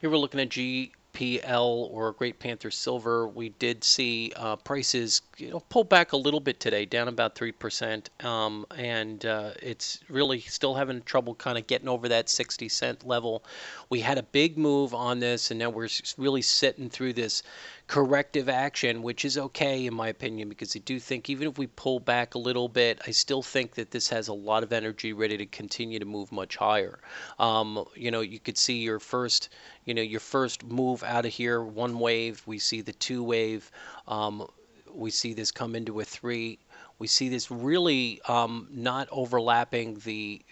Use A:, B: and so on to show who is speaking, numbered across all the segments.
A: Here we're looking at GPL, or Great Panther Silver. We did see prices, pull back a little bit today, down about 3%, and it's really still having trouble kind of getting over that 60-cent level. We had a big move on this, and now we're really sitting through this corrective action, which is okay in my opinion, because I do think even if we pull back a little bit, I still think that this has a lot of energy ready to continue to move much higher. You could see your first move out of here, one wave. We see the two wave. Um, we see this come into a three. We see this really not overlapping the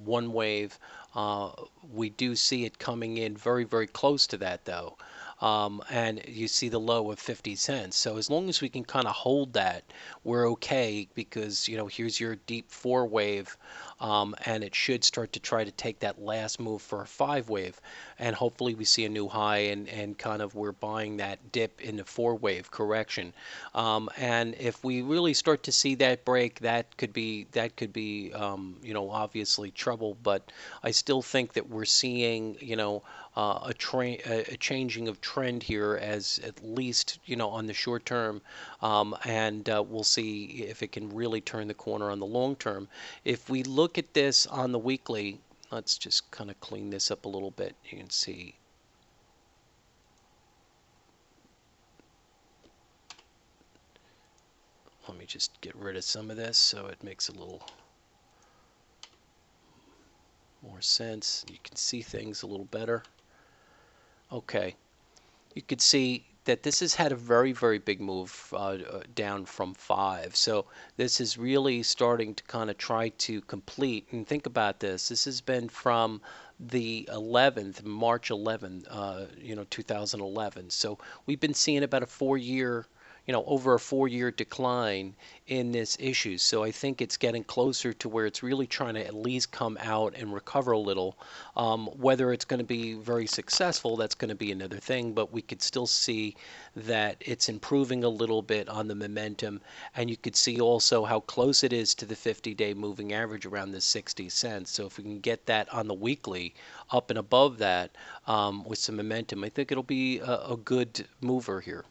A: one wave. Uh, we do see it coming in very, very close to that, though. And you see the low of 50 cents. So as long as we can kind of hold that, we're okay, because here's your deep four wave, and it should start to try to take that last move for a five wave, and hopefully we see a new high, and kind of we're buying that dip in the four wave correction. And if we really start to see that break, that could be obviously trouble. But I still think that we're seeing a changing of trend here, as at least on the short term, and we'll see if it can really turn the corner on the long term. If we look at this on the weekly, let's just kind of clean this up a little bit. You can see. Let me just get rid of some of this so it makes a little more sense. You can see things a little better. Okay. You could see that this has had a very, very big move down from 5. So this is really starting to kind of try to complete. And think about this. This has been from the 11th, March 11th, 2011. So we've been seeing about a 4-year, over a 4-year decline in this issue. So I think it's getting closer to where it's really trying to at least come out and recover a little. Whether it's going to be very successful, that's going to be another thing, but we could still see that it's improving a little bit on the momentum. And you could see also how close it is to the 50-day moving average around the 60 cents. So if we can get that on the weekly up and above that with some momentum, I think it'll be a good mover here.